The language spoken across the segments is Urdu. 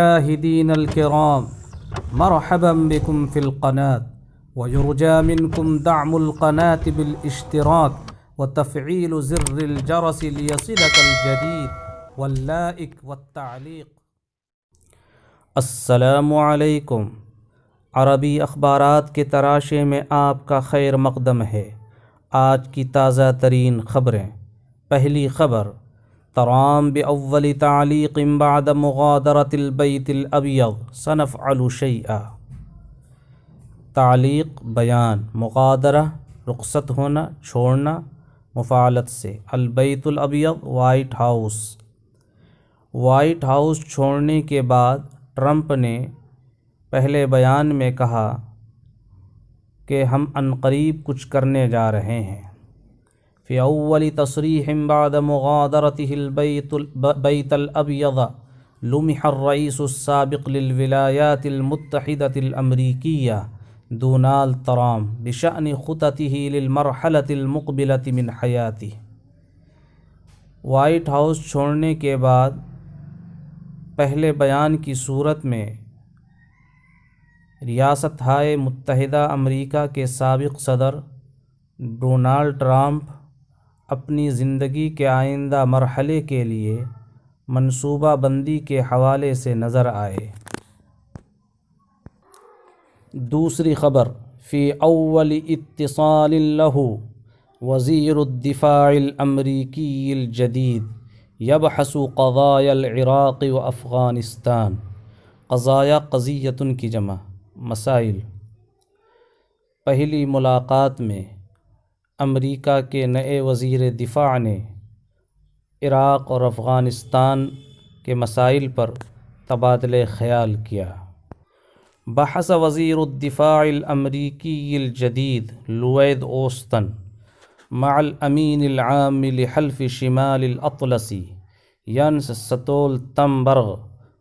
مشاهدين الكرام، مرحبا بكم في القناة، ويرجى منكم دعم القناة بالاشتراك وتفعيل زر الجرس ليصلك الجديد واللائك والتعليق۔ السلام علیکم۔ عربی اخبارات کے تراشے میں آپ کا خیر مقدم ہے۔ آج کی تازہ ترین خبریں۔ پہلی خبر، ترامپ بأول تعلیق بعد مغادرة البیت الابیض سنفعل شیئا۔ تعلیق بیان، مغادرہ رخصت ہونا، چھوڑنا، مفاعلت سے، البیت الابیض وائٹ ہاؤس۔ وائٹ ہاؤس چھوڑنے کے بعد ٹرمپ نے پہلے بیان میں کہا کہ ہم عنقریب کچھ کرنے جا رہے ہیں۔ فی اول تصریح بعد مغادرته البیت الابیض لمح الرئیس السابق للولايات المتحدة الامریکیہ ڈونالڈ ٹرمپ بشأن خططه للمرحلة المقبلة من حیاته۔ وائٹ ہاؤس چھوڑنے کے بعد پہلے بیان کی صورت میں ریاستہائے متحدہ امریکہ کے سابق صدر ڈونالڈ ٹرمپ اپنی زندگی کے آئندہ مرحلے کے لیے منصوبہ بندی کے حوالے سے نظر آئے۔ دوسری خبر، فی اول اتصال له وزیر الدفاع الامریکی الجدید یبحث قضایا العراق و افغانستان۔ قضایا قضیۃ کی جمع، مسائل۔ پہلی ملاقات میں امریکہ کے نئے وزیر دفاع نے عراق اور افغانستان کے مسائل پر تبادلہ خیال کیا۔ بحث وزیر الدفاع الامریکی الجدید لوئید اوسٹن مع الامین العام لحلف شمال الاطلسی ینس ستولتنبرگ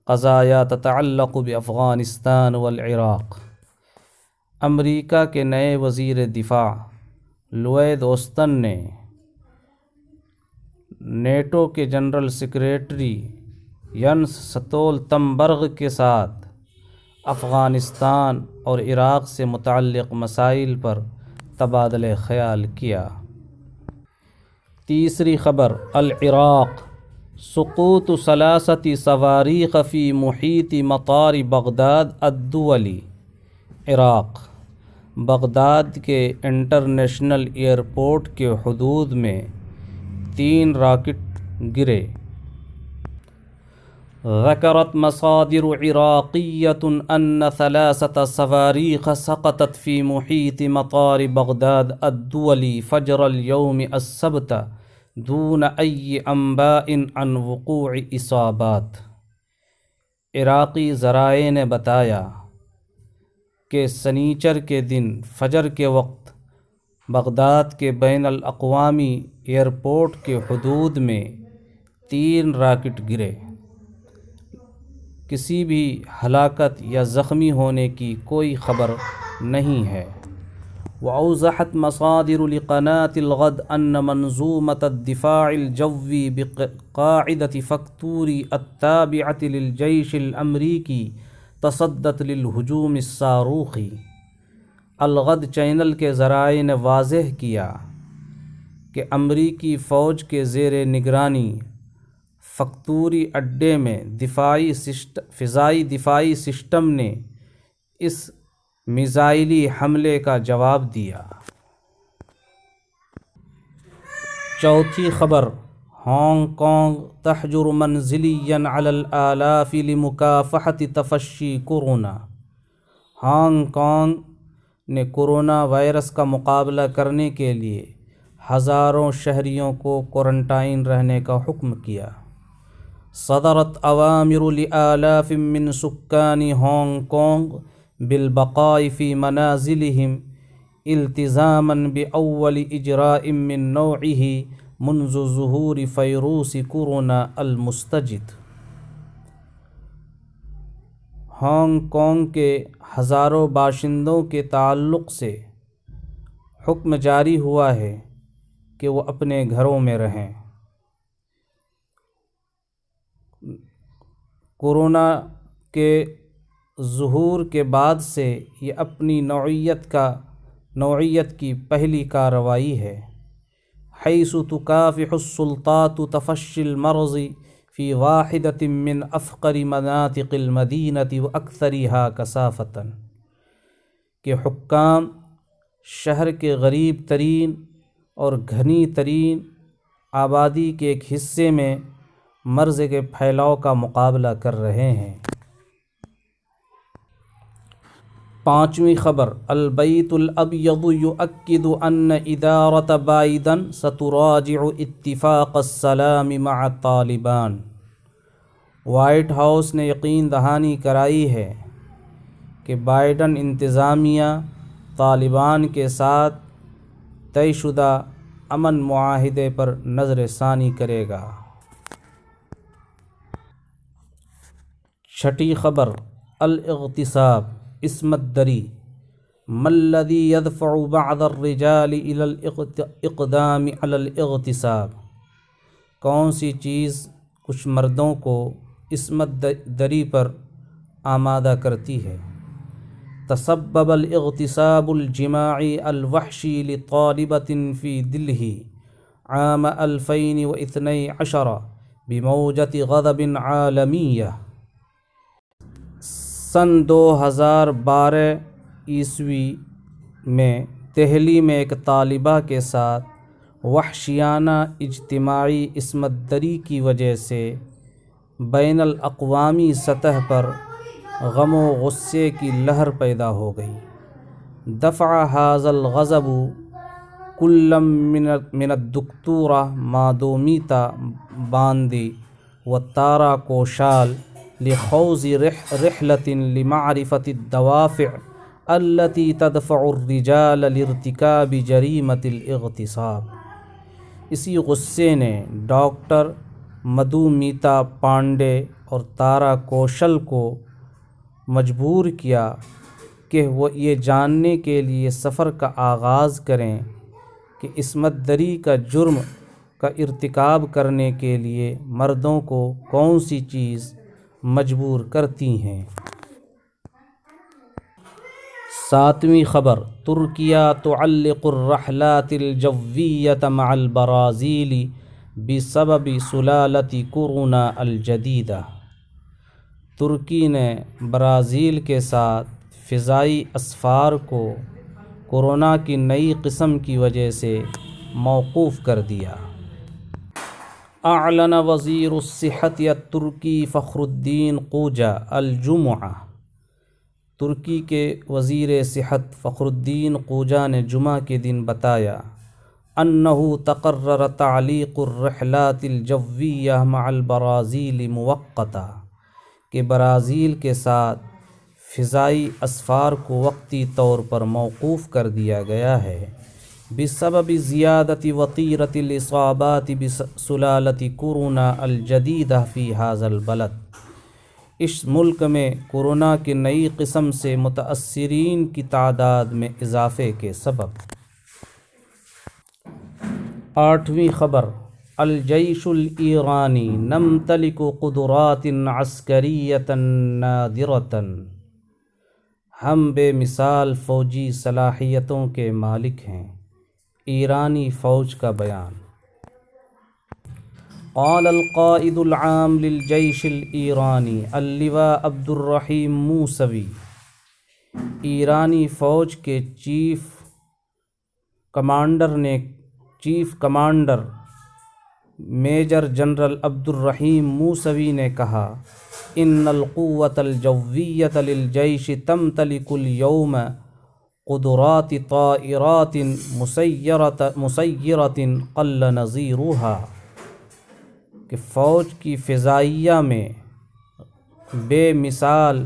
قضایا تتعلق بافغانستان والعراق۔ امریکہ کے نئے وزیر دفاع لوئید اوسٹن نے نیٹو کے جنرل سیکریٹری ینس ستولتنبرگ کے ساتھ افغانستان اور عراق سے متعلق مسائل پر تبادلہ خیال کیا۔ تیسری خبر، العراق، سقوط ثلاثة صواريخ في محيط مطار بغداد الدولي۔ عراق، بغداد کے انٹرنیشنل ایئرپورٹ کے حدود میں 3 راکٹ گرے۔ ذکرت مصادر عراقية أن 3 صواريخ سقطت في محيط مطار بغداد الدولي فجر اليوم السبت دون أي أنباء عن وقوع إصابات۔ عراقی ذرائع نے بتایا کہ سنیچر کے دن فجر کے وقت بغداد کے بین الاقوامی ایئرپورٹ کے حدود میں 3 راکٹ گرے۔ کسی بھی ہلاکت یا زخمی ہونے کی کوئی خبر نہیں ہے۔ وأوضحت مصادر لقناة الغد أن منظومة الدفاع الجوي بقاعدة فاكتوري التابعة للجيش الأمريكي تصدت للہجوم الصاروخی۔ الغد چینل کے ذرائع نے واضح کیا کہ امریکی فوج کے زیر نگرانی فکتوری اڈے میں فضائی دفاعی سسٹم نے اس میزائلی حملے کا جواب دیا۔ چوتھی خبر، ہانگ کانگ تحجر منزليا على الآلاف لمكافحة تفشي کورونا۔ ہانگ کانگ نے کورونا وائرس کا مقابلہ کرنے کے لیے ہزاروں شہریوں کو کوارنٹائن رہنے کا حکم کیا۔ صدرت اوامر لآلاف من سکان ہانگ کانگ بالبقاء في منازلهم التزاما بأول إجراء من نوعه منذ ظہور فیروس کورونا المستجد۔ ہانگ کانگ کے ہزاروں باشندوں کے تعلق سے حکم جاری ہوا ہے کہ وہ اپنے گھروں میں رہیں۔ کورونا کے ظہور کے بعد سے یہ اپنی نوعیت کی پہلی کارروائی ہے، حیث تکافح السلطات تفشی المرض فی واحدۃ من افقر مناطق المدینۃ واکثرها کثافۃ، کہ حکام شہر کے غریب ترین اور گھنی ترین آبادی کے ایک حصے میں مرض کے پھیلاؤ کا مقابلہ کر رہے ہیں۔ پانچویں خبر، البیت الابیض یؤکد ان ادارۃ بائیڈن ستراجع اتفاق السلام مع طالبان۔ وائٹ ہاؤس نے یقین دہانی کرائی ہے کہ بائیڈن انتظامیہ طالبان کے ساتھ طے شدہ امن معاہدے پر نظر ثانی کرے گا۔ چھٹی خبر، الاغتصاب، عصمت دری، ما الذی يدفع بعض الرجال الى الاقدام على الاغتصاب، کون سی چیز کچھ مردوں کو عصمت دری پر آمادہ کرتی ہے؟ تسبب الاغتصاب الجماعی الوحشی لطالبۃ فی دلہی عام 2012 بموجۃ غضب عالمیہ۔ سن 2012 عیسوی میں دہلی میں ایک طالبہ کے ساتھ وحشیانہ اجتماعی عصمت دری کی وجہ سے بین الاقوامی سطح پر غم و غصے کی لہر پیدا ہو گئی۔ دفع هذا الغضب كل من الدکتورہ مادھومیتا باندی و تارا کوشال لخوض رحلة لمعرفة الدوافع التي تدفع الرجال لارتكاب جريمة الاغتصاب۔ اسی غصے نے ڈاکٹر مدھومیتا پانڈے اور تارا کوشل کو مجبور کیا کہ وہ یہ جاننے کے لیے سفر کا آغاز کریں کہ عصمت دری کا جرم کا ارتکاب کرنے کے لیے مردوں کو کون سی چیز مجبور کرتی ہیں۔ ساتویں خبر، ترکیہ تعلق الرحلات الجویۃ مع البرازیل بسبب سلالۃ کورونا الجدیدہ۔ ترکی نے برازیل کے ساتھ فضائی اسفار کو کورونا کی نئی قسم کی وجہ سے موقوف کر دیا۔ اعلن وزیر الصحت الترکی فخر الدین قوجا الجمعہ، ترکی کے وزیر صحت فخر الدین قوجا نے جمعہ کے دن بتایا، انہ تقرر تعلیق الرحلات الجویہ مع البرازیل مؤقتا، کہ برازیل کے ساتھ فضائی اسفار کو وقتی طور پر موقوف کر دیا گیا ہے، بسبب زیادت وطیرۃ الاصابات بسلالۃ کورونا الجدیدہ فی ھذا البلد، اس ملک میں کورونا کی نئی قسم سے متاثرین کی تعداد میں اضافے کے سبب۔ آٹھویں خبر، الجیش الایرانی نمتلک قدرات عسکریۃ نادرۃ، ہم بے مثال فوجی صلاحیتوں کے مالک ہیں، ایرانی فوج کا بیان۔ قال القائد العام للجیش الایرانی اللواء عبد الرحیم موسوی، ایرانی فوج کے چیف کمانڈر میجر جنرل عبد الرحیم موسوی نے کہا، ان القوة الجویة للجیش تمتلک اليوم قدرات طائرات مسیرۃ قل نظیرها، کہ فوج کی فضائیہ میں بے مثال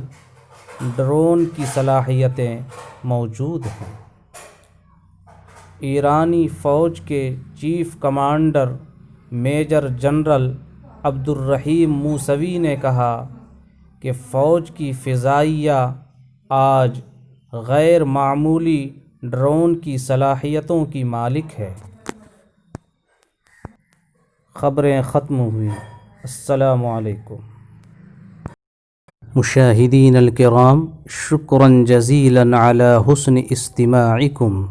ڈرون کی صلاحیتیں موجود ہیں۔ ایرانی فوج کے چیف کمانڈر میجر جنرل عبد الرحیم موسوی نے کہا کہ فوج کی فضائیہ آج غیر معمولی ڈرون کی صلاحیتوں کی مالک ہے۔ خبریں ختم ہوئیں۔ السلام علیکم۔ مشاہدین الکرام، شکراً جزیلاً علی حسن استماعکم۔